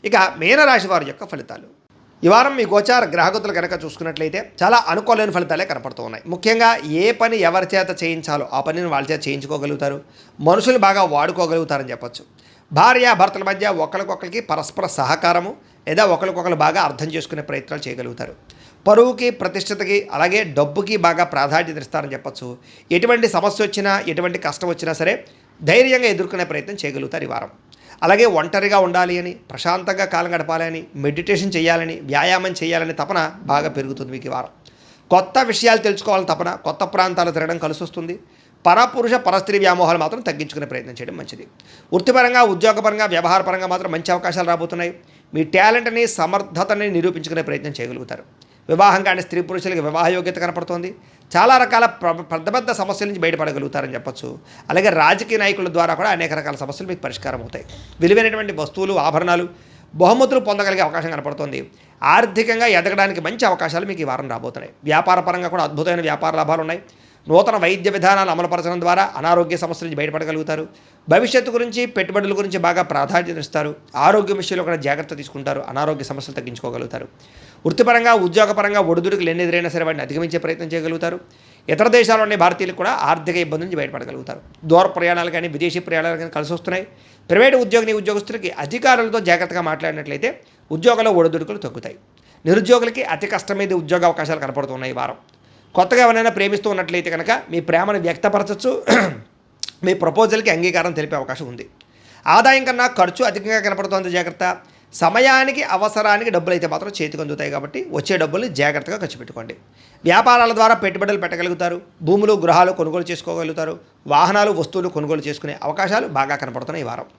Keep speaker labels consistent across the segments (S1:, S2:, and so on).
S1: ఇక మీనరాశి వారి యొక్క ఫలితాలు. ఈ వారం మీ గోచార గ్రహగతులు కనుక చూసుకున్నట్లయితే చాలా అనుకోలేని ఫలితాలే కనపడుతూ ఉన్నాయి. ముఖ్యంగా ఏ పని ఎవరి చేత చేయించాలో ఆ పనిని వాళ్ళ చేత చేయించుకోగలుగుతారు. మనుషులు బాగా వాడుకోగలుగుతారని చెప్పొచ్చు. భార్య భర్తల మధ్య ఒకరికొకరికి పరస్పర సహకారము లేదా ఒకరికొకరు బాగా అర్థం చేసుకునే ప్రయత్నాలు చేయగలుగుతారు. పరువుకి, ప్రతిష్టతకి, అలాగే డబ్బుకి బాగా ప్రాధాన్యత ఇస్తారని చెప్పొచ్చు. ఎటువంటి సమస్య వచ్చినా, ఎటువంటి కష్టం వచ్చినా సరే ధైర్యంగా ఎదుర్కొనే ప్రయత్నం చేయగలుగుతారు ఈ వారం. అలాగే ఒంటరిగా ఉండాలి అని, ప్రశాంతంగా కాలం గడపాలని, మెడిటేషన్ చేయాలని, వ్యాయామం చేయాలని తపన బాగా పెరుగుతుంది మీకు ఈ వారం. కొత్త విషయాలు తెలుసుకోవాలని తపన, కొత్త ప్రాంతాలు తిరగడం కలిసి వస్తుంది. పరపురుష పరస్త్రీ వ్యామోహాలు మాత్రం తగ్గించుకునే ప్రయత్నం చేయడం మంచిది. వృత్తిపరంగా, ఉద్యోగపరంగా, వ్యవహారపరంగా మాత్రం మంచి అవకాశాలు రాబోతున్నాయి. మీ టాలెంట్ని, సమర్థతని నిరూపించుకునే ప్రయత్నం చేయగలుగుతారు. వివాహం కాని స్త్రీ పురుషులకి వివాహ యోగ్యత కనపడుతోంది. చాలా రకాల పెద్ద పెద్ద సమస్యల నుంచి బయటపడగలుగుతారని చెప్పొచ్చు. అలాగే రాజకీయ నాయకుల ద్వారా కూడా అనేక రకాల సమస్యలు మీకు పరిష్కారం అవుతాయి. విలువైనటువంటి వస్తువులు, ఆభరణాలు, బహుమతులు పొందగలిగే అవకాశం కనపడుతుంది. ఆర్థికంగా ఎదగడానికి మంచి అవకాశాలు మీకు ఈ వారం రాబోతున్నాయి. వ్యాపార పరంగా కూడా అద్భుతమైన వ్యాపార లాభాలు ఉన్నాయి. నూతన వైద్య విధానాలు అమలుపరచడం ద్వారా అనారోగ్య సమస్యల నుంచి బయటపడగలుగుతారు. భవిష్యత్తు గురించి, పెట్టుబడుల గురించి బాగా ప్రాధాన్యత ఇస్తారు. ఆరోగ్య విషయంలో కూడా జాగ్రత్త తీసుకుంటారు. అనారోగ్య సమస్యలు తగ్గించుకోగలుగుతారు. వృత్తిపరంగా, ఉద్యోగపరంగా ఒడిదుడుకులు ఎన్నిదైనా సరే వాటిని అధిగమించే ప్రయత్నం చేయగలుగుతారు. ఇతర దేశాల్లోని భారతీయులకు కూడా ఆర్థిక ఇబ్బంది నుంచి బయటపడగలుగుతారు. దూర ప్రయాణాలు కానీ, విదేశీ ప్రయాణాలు కానీ కలిసి వస్తున్నాయి. ప్రైవేటు ఉద్యోగస్తులకి అధికారులతో జాగ్రత్తగా మాట్లాడినట్లయితే ఉద్యోగంలో ఒడిదుడుకులు తగ్గుతాయి. నిరుద్యోగులకి అతి కష్టమైన ఉద్యోగ అవకాశాలు కనపడుతున్నాయి ఈ వారం. కొత్తగా ఎవరైనా ప్రేమిస్తూ ఉన్నట్లయితే కనుక మీ ప్రేమను వ్యక్తపరచచ్చు. మీ ప్రపోజల్కి అంగీకారం తెలిపే అవకాశం ఉంది. ఆదాయం కన్నా ఖర్చు అధికంగా కనపడుతోంది, జాగ్రత్త. సమయానికి, అవసరానికి డబ్బులు అయితే మాత్రం చేతికి అందుతాయి కాబట్టి వచ్చే డబ్బుల్ని జాగ్రత్తగా ఖర్చు పెట్టుకోండి. వ్యాపారాల ద్వారా పెట్టుబడులు పెట్టగలుగుతారు. భూములు, గృహాలు కొనుగోలు చేసుకోగలుగుతారు. వాహనాలు, వస్తువులు కొనుగోలు చేసుకునే అవకాశాలు బాగా కనపడుతున్నాయి ఈ వారం.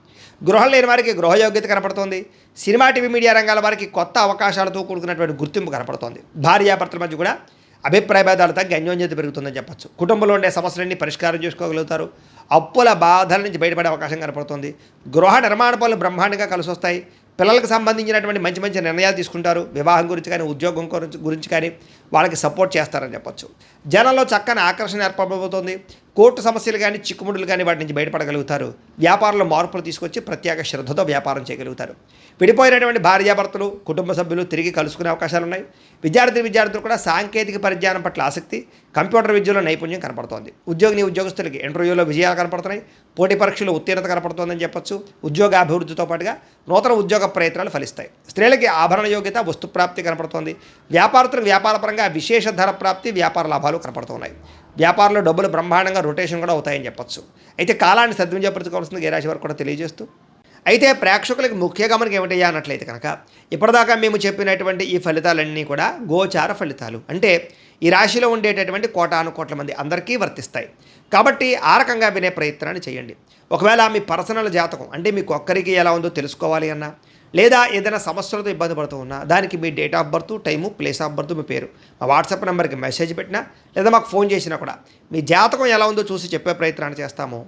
S1: గృహం లేని వారికి గృహయోగ్యత కనపడుతోంది. సినిమా, టీవీ, మీడియా రంగాల వారికి కొత్త అవకాశాలతో కూడుకున్నటువంటి గుర్తింపు కనపడుతోంది. భార్యాభర్తల మధ్య కూడా అభిప్రాయ భేదాలు తగ్గి అన్యోన్యత పెరుగుతుందని చెప్పచ్చు. కుటుంబంలో ఉండే సమస్యలన్నీ పరిష్కారం చేసుకోగలుగుతారు. అప్పుల బాధల నుంచి బయటపడే అవకాశం కనపడుతుంది. గృహ నిర్మాణ పనులు బ్రహ్మాండంగా కలిసి వస్తాయి. పిల్లలకు సంబంధించినటువంటి మంచి మంచి నిర్ణయాలు తీసుకుంటారు. వివాహం గురించి కానీ, ఉద్యోగం గురించి కానీ వాళ్ళకి సపోర్ట్ చేస్తారని చెప్పొచ్చు. జనంలో చక్కని ఆకర్షణ ఏర్పడబోతోంది. కోర్టు సమస్యలు కానీ, చిక్కుముడులు కానీ వాటి నుంచి బయటపడగలుగుతారు. వ్యాపారంలో మార్పులు తీసుకొచ్చి ప్రత్యేక శ్రద్ధతో వ్యాపారం చేయగలుగుతారు. విడిపోయినటువంటి భార్యాభర్తలు, కుటుంబ సభ్యులు తిరిగి కలుసుకునే అవకాశాలు ఉన్నాయి. విద్యార్థులు కూడా సాంకేతిక పరిజ్ఞానం పట్ల ఆసక్తి, కంప్యూటర్ విద్యలో నైపుణ్యం కనపడుతోంది. ఉద్యోగస్తులకి ఇంటర్వ్యూలో విజయాలు కనపడుతున్నాయి. పోటీ పరీక్షలు ఉత్తీర్ణత కనపడుతోందని చెప్పొచ్చు. ఉద్యోగాభివృద్ధితో పాటుగా నూతన ఉద్యోగ ప్రయత్నాలు ఫలిస్తాయి. స్త్రీలకి ఆభరణ యోగ్యత, వస్తు ప్రాప్తి కనపడుతోంది. వ్యాపారస్తులకు వ్యాపారపరంగా విశేష ధర ప్రాప్తి, వ్యాపార లాభాలు కనపడుతున్నాయి. వ్యాపారంలో డబ్బులు బ్రహ్మాండంగా రొటేషన్ కూడా అవుతాయని చెప్పొచ్చు. అయితే కాలాన్ని సద్వినియోగపరచుకోవాల్సింది ఏ రాశి వారికి కూడా తెలియజేస్తూ, అయితే ప్రేక్షకులకి ముఖ్య గమనిక ఏమిటయ్యా అన్నట్లయితే కనుక ఇప్పటిదాకా మేము చెప్పినటువంటి ఈ ఫలితాలన్నీ కూడా గోచార ఫలితాలు. అంటే ఈ రాశిలో ఉండేటటువంటి కోటాను కోట్ల మంది అందరికీ వర్తిస్తాయి. కాబట్టి ఆ రకంగా వినే ప్రయత్నాన్ని చేయండి. ఒకవేళ మీ పర్సనల్ జాతకం అంటే మీకు ఒక్కరికి ఎలా ఉందో తెలుసుకోవాలి అన్నా, లేదా ఏదైనా సమస్యలతో ఇబ్బంది పడుతూ ఉన్నా దానికి మీ date of birth, time, place of birth, మీ పేరు మా వాట్సాప్ నెంబర్కి మెసేజ్ పెట్టినా లేదా మాకు ఫోన్ చేసినా కూడా మీ జాతకం ఎలా ఉందో చూసి చెప్పే ప్రయత్నాన్ని చేస్తాము.